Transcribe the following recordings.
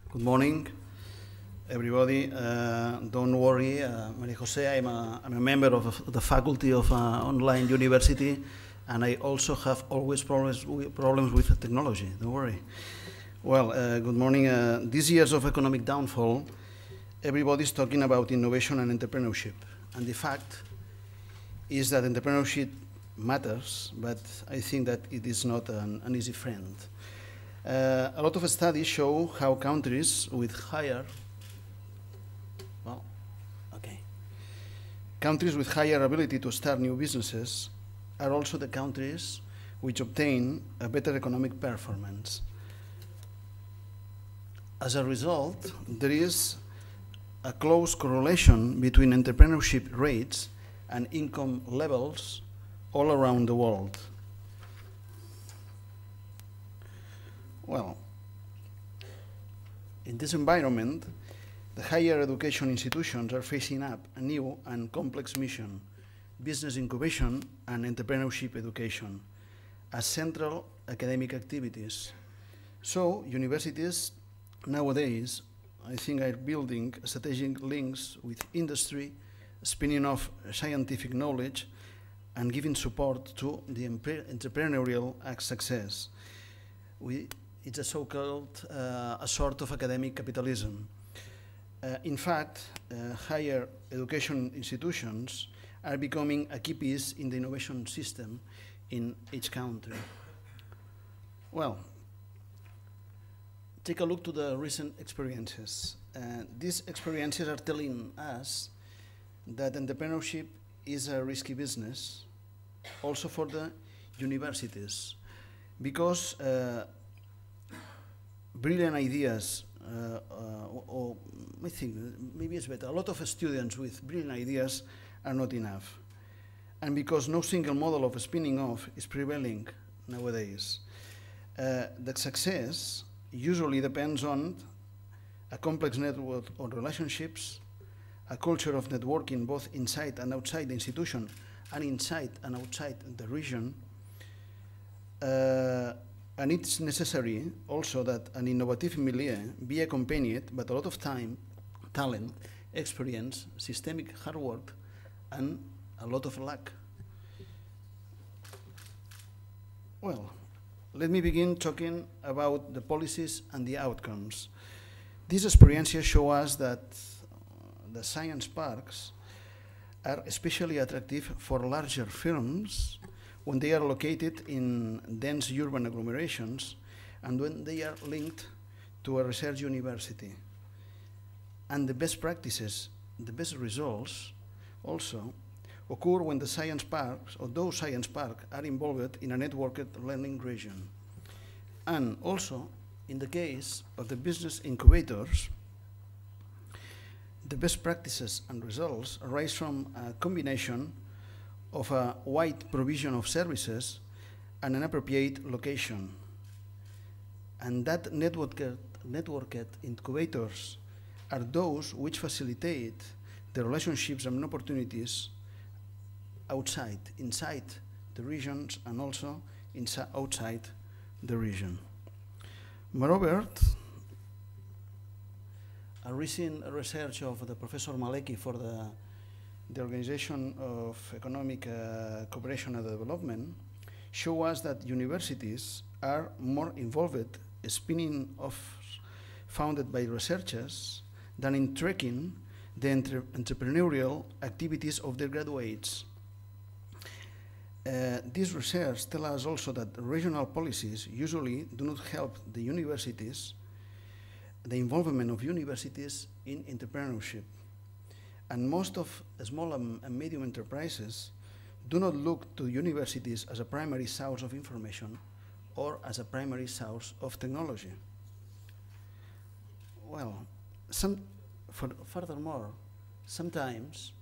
Good morning, everybody. Don't worry, Maria Jose, I'm a member of the faculty of online university, and I also have always problems with technology. Don't worry. Well, good morning. These years of economic downfall, everybody's talking about innovation and entrepreneurship, and the fact is that entrepreneurship matters, but I think that it is not an easy friend. A lot of studies show how countries with higher, countries with higher ability to start new businesses are also the countries which obtain a better economic performance. As a result, there is a close correlation between entrepreneurship rates and income levels all around the world. Well, in this environment, the higher education institutions are facing up a new and complex mission: business incubation and entrepreneurship education as central academic activities. So, universities nowadays, I think, are building strategic links with industry, spinning off scientific knowledge, and giving support to the entrepreneurial success. It's a so-called a sort of academic capitalism. In fact, higher education institutions are becoming a key piece in the innovation system in each country. Well, take a look to the recent experiences. These experiences are telling us that entrepreneurship is a risky business, also for the universities, because brilliant ideas, or I think maybe it's better, a lot of students with brilliant ideas are not enough. And because no single model of spinning off is prevailing nowadays. The success usually depends on a complex network of relationships, a culture of networking both inside and outside the institution, and inside and outside the region. And it's necessary also that an innovative milieu be accompanied by a lot of time, talent, experience, systemic hard work, and a lot of luck. Well, let me begin talking about the policies and the outcomes. These experiences show us that the science parks are especially attractive for larger firms when they are located in dense urban agglomerations and when they are linked to a research university. And the best practices, the best results also occur when the science parks, or those science parks, are involved in a networked learning region. And also, in the case of the business incubators, the best practices and results arise from a combination of a wide provision of services and an appropriate location. And that networked incubators are those which facilitate the relationships and opportunities outside, inside the regions, and also outside the region. Moreover, a recent research of the Professor Maleki for the Organization of Economic Cooperation and Development show us that universities are more involved in spinning off founded by researchers than in tracking the entrepreneurial activities of their graduates. This research tells us also that regional policies usually do not help the universities, the involvement of universities in entrepreneurship. And most of small and medium enterprises do not look to universities as a primary source of information or as a primary source of technology. Well, furthermore, sometimes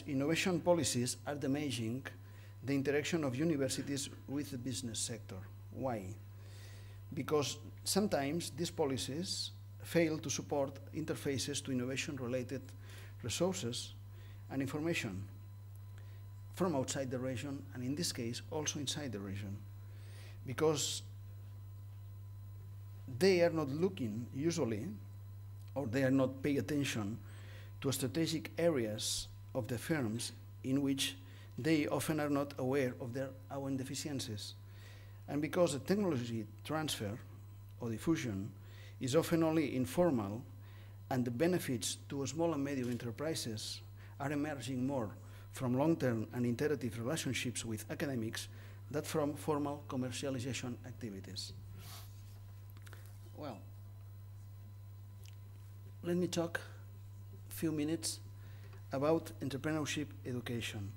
innovation policies are damaging the interaction of universities with the business sector. Why? Because sometimes these policies fail to support interfaces to innovation-related resources and information from outside the region, and in this case, also inside the region. Because they are not looking usually, or they are not paying attention to strategic areas of the firms in which they often are not aware of their own deficiencies. And because the technology transfer or diffusion is often only informal, and the benefits to small and medium enterprises are emerging more from long-term and iterative relationships with academics than from formal commercialization activities. Well, let me talk a few minutes about entrepreneurship education.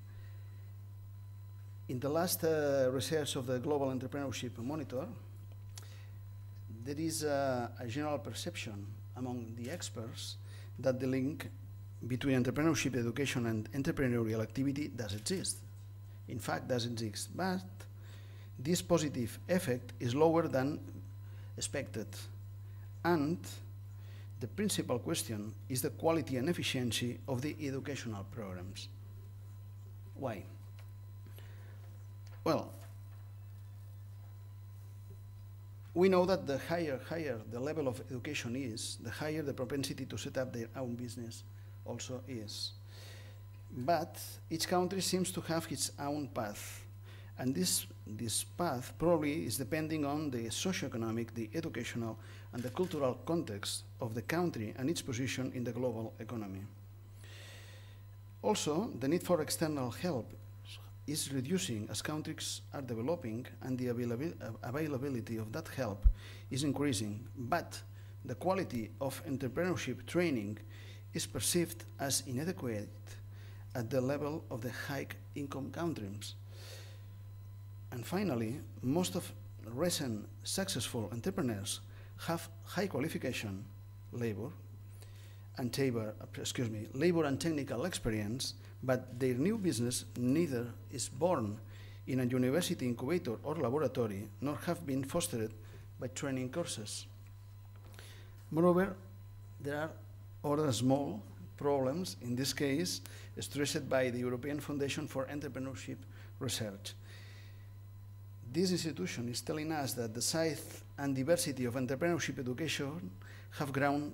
In the last research of the Global Entrepreneurship Monitor, there is a general perception among the experts that the link between entrepreneurship education and entrepreneurial activity does exist. In fact, does exist, but this positive effect is lower than expected. And the principal question is the quality and efficiency of the educational programs. Why? Well, we know that the higher the level of education is, the higher the propensity to set up their own business also is. But each country seems to have its own path. And this path probably is depending on the socioeconomic, the educational, and the cultural context of the country and its position in the global economy. Also, the need for external help is reducing as countries are developing, and the availability of that help is increasing. But the quality of entrepreneurship training is perceived as inadequate at the level of the high-income countries. And finally, most of recent successful entrepreneurs have high qualification, labor and technical experience, but their new business neither is born in a university incubator or laboratory, nor have been fostered by training courses. Moreover, there are other small problems, in this case, stressed by the European Foundation for Entrepreneurship Research. This institution is telling us that the size and diversity of entrepreneurship education have grown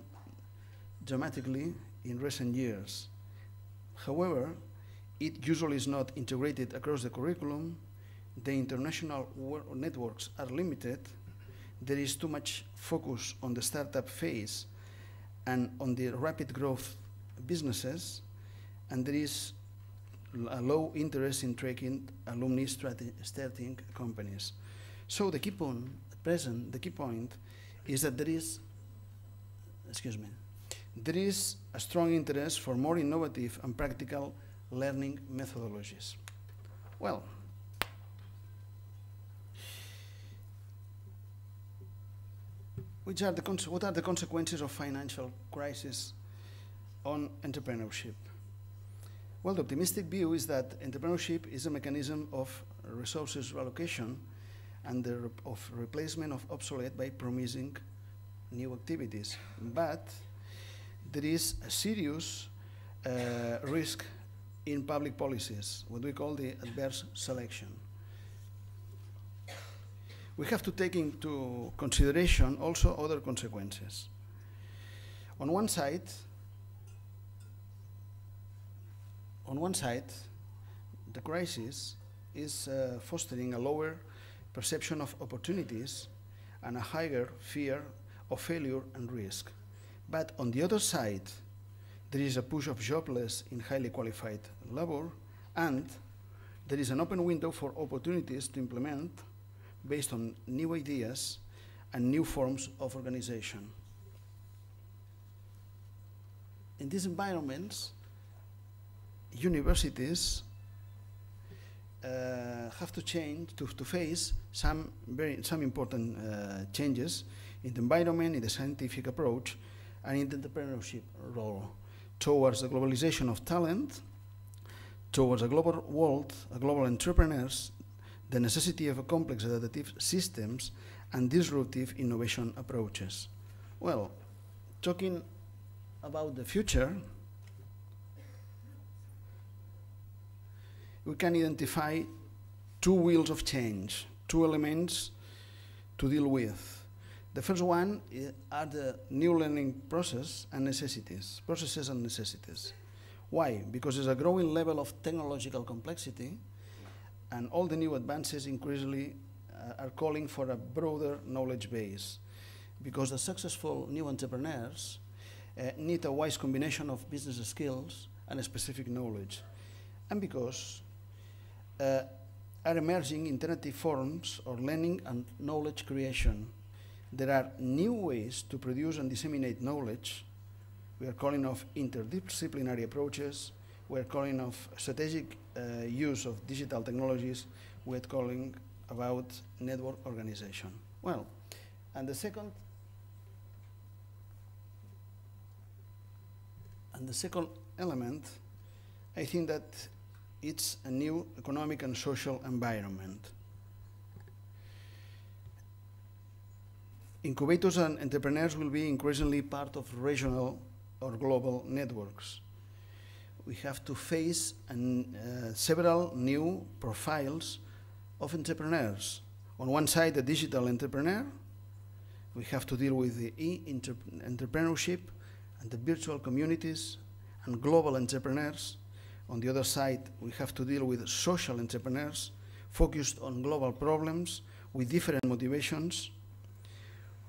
dramatically in recent years. However, it usually is not integrated across the curriculum, the international networks are limited, there is too much focus on the startup phase and on the rapid growth businesses, and there is a low interest in tracking alumni starting companies. So the key point, at present, the key point is that there is a strong interest for more innovative and practical learning methodologies. Well, what are the consequences of financial crisis on entrepreneurship? Well, the optimistic view is that entrepreneurship is a mechanism of resources reallocation and of replacement of obsolete by promising new activities. But there is a serious risk in public policies, what we call the adverse selection. We have to take into consideration also other consequences. On one side, the crisis is fostering a lower perception of opportunities and a higher fear of failure and risk. But on the other side, there is a push of jobless in highly qualified labor, and there is an open window for opportunities to implement based on new ideas and new forms of organization. In these environments, universities have to change, to face some important changes in the environment, in the scientific approach, and in the entrepreneurship role, towards the globalization of talent, towards a global world, a global entrepreneurs, the necessity of a complex adaptive systems, and disruptive innovation approaches. Well, talking about the future, we can identify two wheels of change, two elements to deal with. The first one are the new learning processes and necessities. Why? Because there's a growing level of technological complexity, and all the new advances increasingly are calling for a broader knowledge base. Because the successful new entrepreneurs need a wise combination of business skills and specific knowledge. And because are emerging alternative forms of learning and knowledge creation. There are new ways to produce and disseminate knowledge. We are calling of interdisciplinary approaches. We are calling of strategic use of digital technologies. We are calling about network organization. Well, and the second element, I think that it's a new economic and social environment. Incubators and entrepreneurs will be increasingly part of regional or global networks. We have to face several new profiles of entrepreneurs. On one side, the digital entrepreneur. We have to deal with the entrepreneurship and the virtual communities and global entrepreneurs. On the other side, we have to deal with social entrepreneurs focused on global problems with different motivations.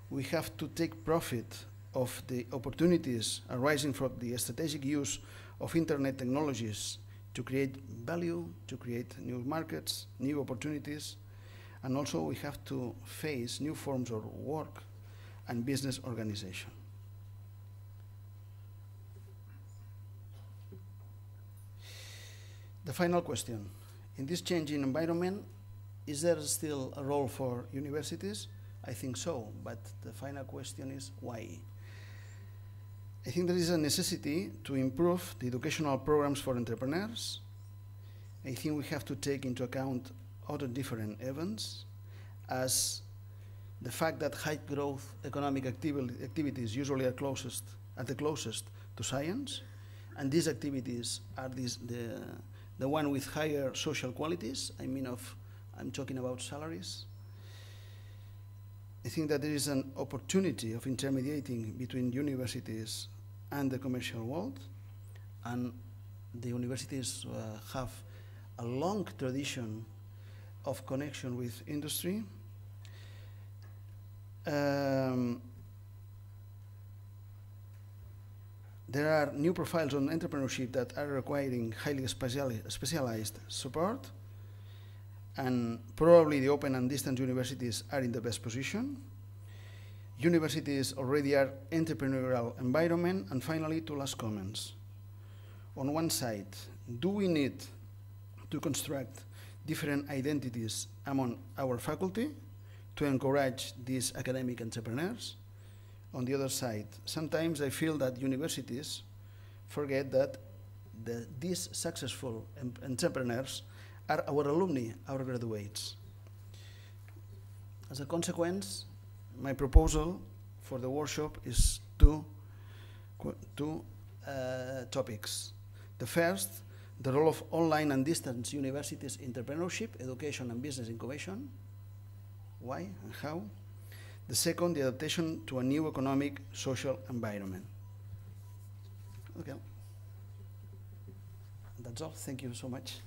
We have to take profit of the opportunities arising from the strategic use of internet technologies to create value, to create new markets, new opportunities, and also we have to face new forms of work and business organization. The final question. In this changing environment, is there still a role for universities? I think so, but the final question is why? I think there is a necessity to improve the educational programs for entrepreneurs. I think we have to take into account other different events, as the fact that high growth economic activities usually are the closest to science, and these activities are the one with higher social qualities. I'm talking about salaries. I think that there is an opportunity of intermediating between universities and the commercial world, and the universities have a long tradition of connection with industry. There are new profiles on entrepreneurship that are requiring highly specialized support, and probably the open and distance universities are in the best position. Universities already are entrepreneurial environment, and finally, two last comments. On one side, do we need to construct different identities among our faculty to encourage these academic entrepreneurs? On the other side, sometimes I feel that universities forget that these successful entrepreneurs are our alumni, our graduates. As a consequence, my proposal for the workshop is two topics. The first, the role of online and distance universities, entrepreneurship, education and business incubation. Why and how? The second, the adaptation to a new economic, social environment. Okay. That's all. Thank you so much.